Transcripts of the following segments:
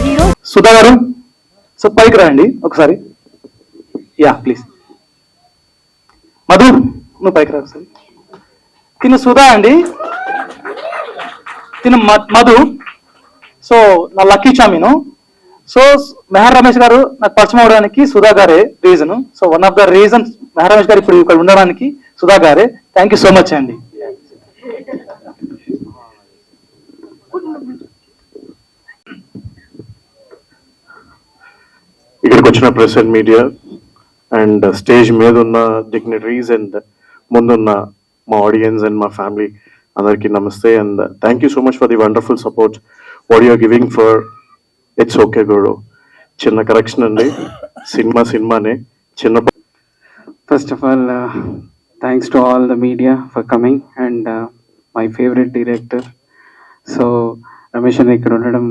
Hero Sudha గారు. So పైకి రండి ఒకసారి. Yeah please. మధు నువ్వు పైకి రా ఒకసారి. తిను సుధా అండి, తిను మధు. సో నా లక్కీ చామీను. సో మెహర్ రమేష్ గారు నాకు పరిచయం అవడానికి సుధా గారే reason. So one of the reasons Mehar Ramesh garu ఇప్పుడు ఇక్కడ ఉండడానికి సుధా గారే. థ్యాంక్ యూ సో మచ్ అండి. ఇక్కడికి వచ్చిన press and media and stage మీద ఉన్న డిగ్నిటరీస్ అండ్ ముందున్న మా ఆడియన్స్ అండ్ మా ఫ్యామిలీ అందరికీ నమస్తే and thank you so much for the wonderful support what you are giving for it's okay Guru. చిన్న కరెక్షన్ అండి, సినిమానే చిన్న. First of all, thanks to all the media for coming and my favorite director. So, Ramesh అన్న ఇక్కడ ఉండడం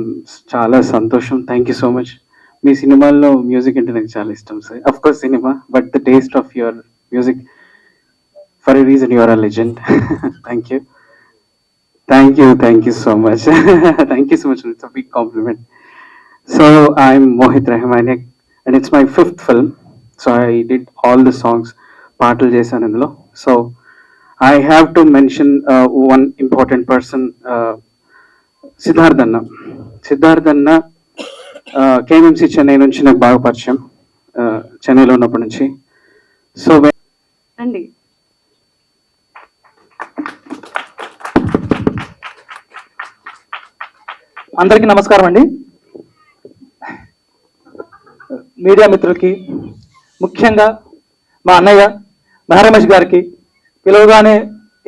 చాలా సంతోషం. Thank you so much. మీ సినిమాల్లో మ్యూజిక్ అంటే నాకు చాలా ఇష్టం sir. Of course cinema, but the taste of your music for a reason you are a legend. Thank you so much. Thank you so much. It's a big compliment. So I'm Mohit Rahmaniak and it's my 5th film. So I did all the songs, పాటలు చేశాను ఇందులో. So I have to mention one important person, Siddharth అన్న. కేఎంఎంసి చెన్నై నుంచి నాకు బాగా పరిచయం, చెన్నైలో ఉన్నప్పటి నుంచి. సో అండి అందరికీ నమస్కారం అండి. మీడియా మిత్రులకి, ముఖ్యంగా మా అన్నయ్య మెహర్ రమేష్ గారికి పిలవగానే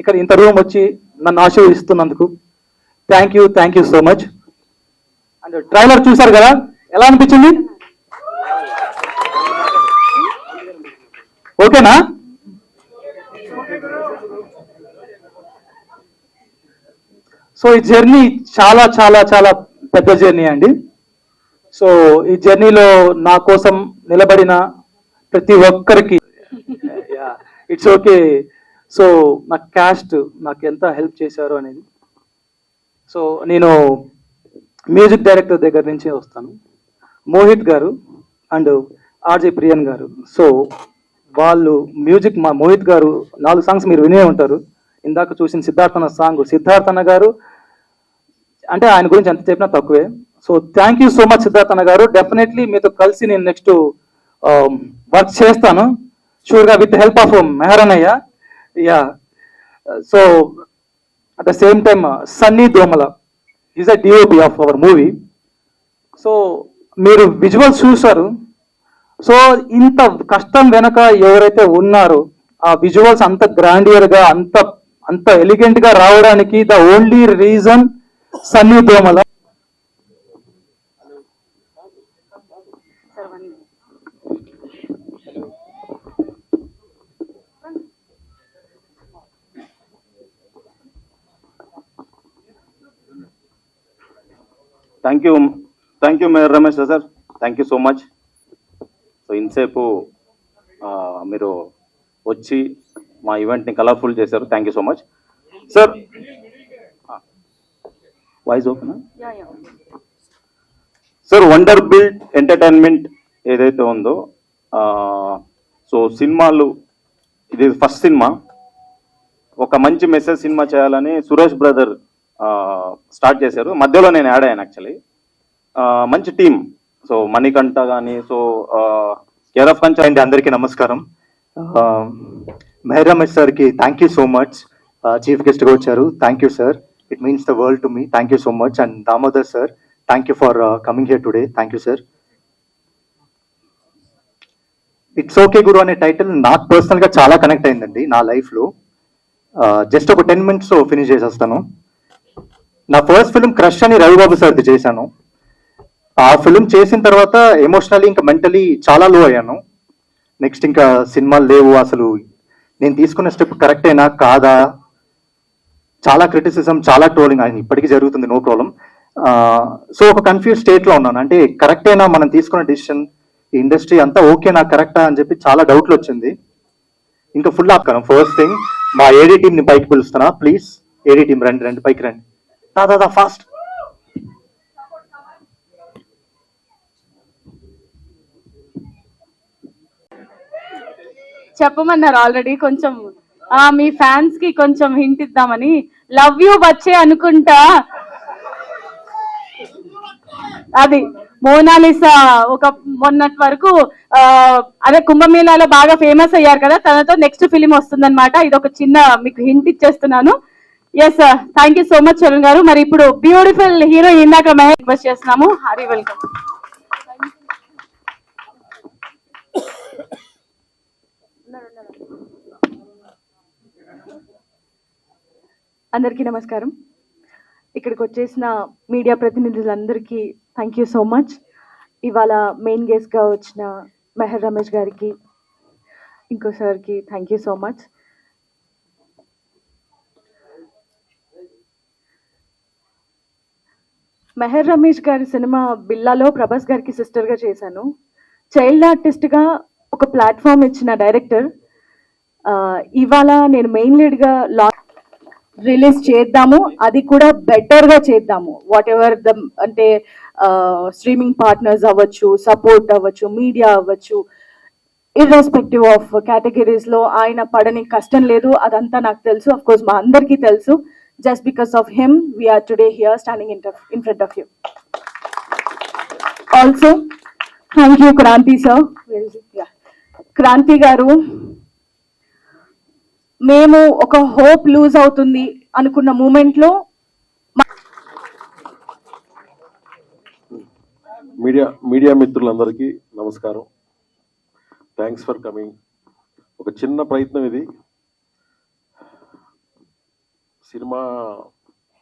ఇక్కడ ఇంత రూమ్ వచ్చి నన్ను ఆశీర్వదిస్తున్నందుకు thank you so much. And trailer చూశారు కదా, ఎలా అనిపించింది? ఓకేనా? సో ఈ జర్నీ చాలా చాలా చాలా పెద్ద జర్నీ అండి. సో ఈ జర్నీలో నా కోసం నిలబడిన ప్రతి ఒక్కరికి ఇట్స్ ఓకే. సో నా క్యాస్ట్ నాకు ఎంత హెల్ప్ చేశారు అనేది. సో నేను మ్యూజిక్ డైరెక్టర్ దగ్గర నుంచే వస్తాను, మోహిత్ గారు అండ్ ఆర్జే ప్రియన్ గారు. సో వాళ్ళు మ్యూజిక్, మా మోహిత్ గారు 4 సాంగ్స్ మీరు వినే ఉంటారు. ఇందాక చూసిన సిద్ధార్థన సాంగ్, సిద్ధార్థన గారు అంటే ఆయన గురించి ఎంత చెప్పినా తక్కువే. So thank you so much Siddharthan గారు. డెఫినెట్లీ మీతో కలిసి నేను నెక్స్ట్ వర్క్ చేస్తాను షూర్గా, విత్ హెల్ప్ ఆఫ్ మెహర్ అన్నయ్య. Yeah. So at the same time Sunny Domala is a DOP of our movie. So మీరు విజువల్స్ చూసారు. సో ఇంత కష్టం వెనక ఎవరైతే ఉన్నారో ఆ విజువల్స్ అంత గ్రాండియర్గా అంత ఎలిగెంట్గా రావడానికి the only reason Sunny Domala. Thank you mayor Ramesh sir, thank you so much. So ఇంతసేపు మీరు వచ్చి మా ఈవెంట్ని కలర్ఫుల్ చేశారు. Thank you so much sir. Voice ఓపెనా సార్? వండర్ బిల్డ్ ఎంటర్టైన్మెంట్ ఏదైతే ఉందో, సో సినిమాలు ఇది ఫస్ట్ సినిమా, ఒక మంచి మెసేజ్ సినిమా చేయాలని సురేష్ బ్రదర్ స్టార్ట్ చేశారు. మధ్యలో నేను యాడ్ అయ్యాను యాక్చువల్లీ. మంచి టీం. సో మణికంఠ కానీ, సో కేర్ ఆఫ్ కంచ. అండి అందరికీ నమస్కారం. మెహర్ రమేష్ సార్కి thank you so much, chief గెస్ట్గా వచ్చారు. Thank you sir, it means the world to me. Thank you so much. And Damodar sir, thank you for coming here today. Thank you sir. It's okay Guru అనే title నాకు పర్సనల్గా చాలా connect అయిందండి నా లైఫ్లో. Just ఒక 10 minutes ఫినిష్ చేసేస్తాను. నా ఫస్ట్ ఫిల్మ్ క్రష్ అని రవిబాబు సార్ది చేశాను. ఆ ఫిల్మ్ చేసిన తర్వాత ఎమోషనలీ ఇంకా మెంటలీ చాలా లో అయ్యాను. నెక్స్ట్ ఇంకా సినిమాలు లేవు, అసలు నేను తీసుకున్న స్టెప్ కరెక్టేనా కాదా, చాలా క్రిటిసిజం, చాలా ట్రోలింగ్ ఆయన ఇప్పటికీ జరుగుతుంది, నో ప్రాబ్లం. సో ఒక కన్ఫ్యూజ్ స్టేట్లో ఉన్నాను. అంటే కరెక్టేనా మనం తీసుకున్న డిసిషన్, ఈ ఇండస్ట్రీ అంతా ఓకేనా కరెక్టా అని చెప్పి చాలా డౌట్లు వచ్చింది. ఇంకా ఫుల్ ఆపుతాను. ఫస్ట్ థింగ్ మా ఏడీ టీంని పైకి పిలుస్తున్నా, ప్లీజ్. ఏడీ టీం రండి పైకి రండి. దాదా ఫాస్ట్. చెప్పమన్నారు ఆల్రెడీ. కొంచెం మీ ఫ్యాన్స్ కి కొంచెం హింట్ ఇద్దామని. లవ్ యూ బచ్చే అనుకుంటా. అది మోనాలిసా ఒక మొన్నటి వరకు అదే కుంభమేళాలో బాగా ఫేమస్ అయ్యారు కదా, తనతో నెక్స్ట్ ఫిలిం వస్తుందన్నమాట. ఇది ఒక చిన్న మీకు హింట్ ఇచ్చేస్తున్నాను. Yes sir, thank you so much Charan గారు. మరి ఇప్పుడు బ్యూటిఫుల్ హీరో ఇందాక మహేష్ రిక్వెస్ట్ చేస్తున్నాము. హరి వెల్కమ్. అందరికీ నమస్కారం. ఇక్కడికి వచ్చేసిన మీడియా ప్రతినిధులందరికీ థ్యాంక్ యూ సో మచ్. ఇవాళ మెయిన్ గెస్ట్గా వచ్చిన మెహర్ రమేష్ గారికి, ఇంకో సార్కి thank you so much. Meher Ramesh గారి సినిమా బిల్లాలో ప్రభాస్ గారికి సిస్టర్గా చేశాను. చైల్డ్ ఆర్టిస్ట్గా ఒక ప్లాట్ఫామ్ ఇచ్చిన డైరెక్టర్ ఇవాళ నేను మెయిన్ లీడ్గా రిలీజ్ చేద్దాము, అది కూడా బెటర్గా చేద్దాము. వాట్ ఎవర్ ద అంటే స్ట్రీమింగ్ పార్ట్నర్స్ అవ్వచ్చు, సపోర్ట్ అవ్వచ్చు, మీడియా అవ్వచ్చు, ఇర్రెస్పెక్టివ్ ఆఫ్ కేటగిరీస్లో ఆయన పడని కష్టం లేదు. అదంతా నాకు తెలుసు, అఫ్ కోర్స్ మా అందరికీ తెలుసు. Just because of him we are today here standing in front of you. Also thank you Kranti sir. Kranti garu, మేము ఒక హోప్ లూజ్ అవుతుంది అనుకున్న మూమెంట్లో మీడియా మిత్రులందరికీ నమస్కారం. Thanks for coming. ఒక చిన్న ప్రయత్నం ఇది. సినిమా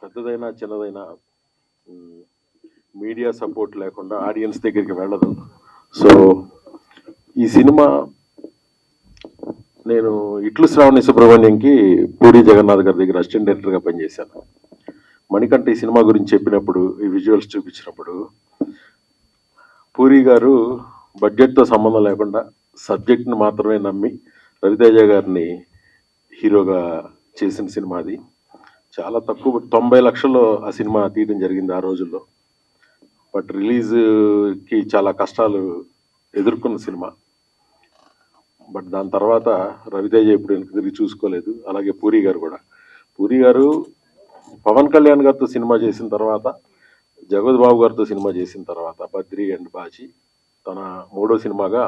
పెద్దదైనా చిన్నదైనా మీడియా సపోర్ట్ లేకుండా ఆడియన్స్ దగ్గరికి వెళ్ళదు. సో ఈ సినిమా నేను ఇట్లు శ్రావణి సుబ్రహ్మణ్యంకి పూరి జగన్నాథ్ గారి దగ్గర అసిస్టెంట్ డైరెక్టర్గా పనిచేశాను. మణికంఠ ఈ సినిమా గురించి చెప్పినప్పుడు, ఈ విజువల్స్ చూపించినప్పుడు, పూరి గారు బడ్జెట్తో సంబంధం లేకుండా సబ్జెక్ట్ని మాత్రమే నమ్మి రవితేజ గారిని హీరోగా చేసిన సినిమా అది. చాలా తక్కువ 90 లక్షల్లో ఆ సినిమా తీయడం జరిగింది ఆ రోజుల్లో. బట్ రిలీజ్కి చాలా కష్టాలు ఎదుర్కొన్న సినిమా. బట్ దాని తర్వాత రవితేజ ఎప్పుడు వెనక్కి తిరిగి చూసుకోలేదు, అలాగే పూరి గారు కూడా. పూరి గారు పవన్ కళ్యాణ్ గారితో సినిమా చేసిన తర్వాత, జగత్ బాబు గారితో సినిమా చేసిన తర్వాత బద్రి అండ్ బాచి తన 3వ సినిమాగా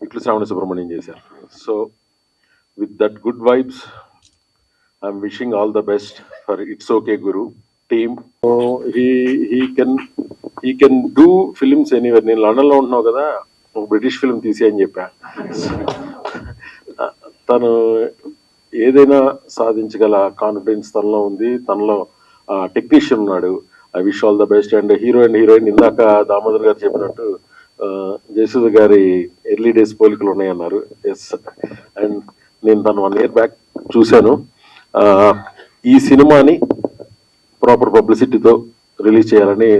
ఇట్లు శ్రావణి సుబ్రహ్మణ్యం చేశారు. So with that good vibes I'm wishing all the best for it's okay Guru team. He can do films anywhere. నేను లండన్లో ఉంటున్నావు కదా, బ్రిటిష్ ఫిల్మ్ తీసి అని చెప్పా. తను ఏదైనా సాధించగల కాన్ఫిడెన్స్ తనలో ఉంది, తనలో టెక్నీషియన్ ఉన్నాడు. I wish all the best. And hero and heroine ఇందాక దామోదర్ గారు చెప్పినట్టు జయసుధ గారి ఎర్లీ డేస్ పోలికలు ఉన్నాయన్నారు. ఎస్, అండ్ నేను తను 1 year బ్యాక్ చూశాను. ఈ సినిమాని ప్రాపర్ పబ్లిసిటీతో రిలీజ్ చేయాలని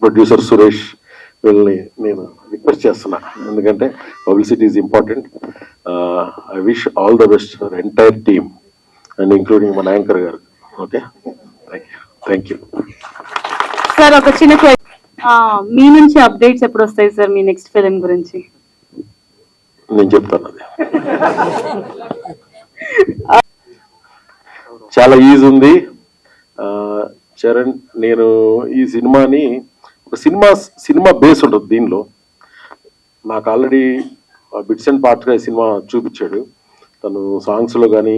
ప్రొడ్యూసర్ సురేష్ వీళ్ళని నేను రిక్వెస్ట్ చేస్తున్నా, ఎందుకంటే publicity is important. I wish all the best for entire team and including మన యాంకర్ గారు. Okay, thank you. సార్ ఒక చిన్న మీ నుంచి అప్డేట్స్ ఎప్పుడు వస్తాయి సార్ మీ నెక్స్ట్ ఫిలిం గురించి? నేను చెప్తాను. అది చాలా ఈజీ ఉంది చరణ్. నేను ఈ సినిమాని ఒక సినిమా బేస్ ఉంటుంది దీనిలో. నాకు ఆల్రెడీ బిట్స్ అండ్ పార్ట్స్గా ఈ సినిమా చూపించాడు. తను సాంగ్స్లో కానీ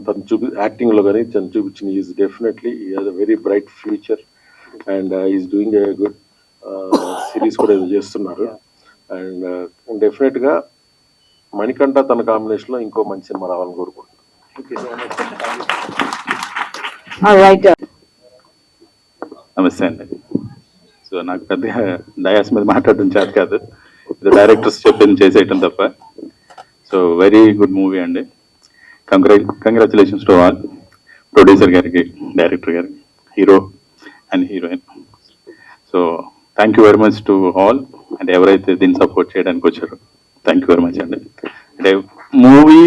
తను యాక్టింగ్లో కానీ తను చూపించిన ఈజ్ డెఫినెట్లీ ఈ has a very bright future and is doing a good series కూడా ఏదో చేస్తున్నారు. అండ్ డెఫినెట్గా మణికంఠ తన కాంబినేషన్లో ఇంకో మంచి సినిమా రావాలని కోరుకుంటున్నాను. నమస్తే అండి. సో నాకు పెద్దగా డయాస్ మీద మాట్లాడడం చేత కాదు, ఇది డైరెక్టర్స్ చెప్పింది చేసేయటం తప్ప. సో వెరీ గుడ్ మూవీ అండి. కంగ్రాచులేషన్స్ టు ఆల్, ప్రొడ్యూసర్ గారికి, డైరెక్టర్ గారికి, hero and heroine. So thank you very much to all. అంటే ఎవరైతే దీన్ని సపోర్ట్ చేయడానికి వచ్చారో థ్యాంక్ యూ వెరీ మచ్ అండి. అంటే మూవీ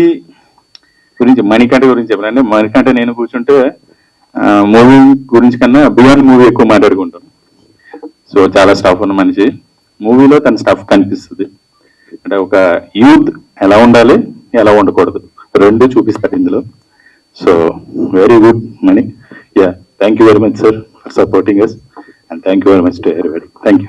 గురించి, మణికంఠ గురించి చెప్పాలంటే, మణికంఠ నేను కూర్చుంటే మూవీ గురించి కన్నా బియాండ్ మూవీ ఎక్కువ మాట్లాడుకుంటాను. సో చాలా స్టఫ్ ఉన్న మనిషి. మూవీలో తన స్టఫ్ కనిపిస్తుంది. అంటే ఒక యూత్ ఎలా ఉండాలి ఎలా ఉండకూడదు రెండు చూపిస్తారు ఇందులో. So very good Mani. Yeah, thank you very much sir for supporting us and thank you very much to everybody. Thank you.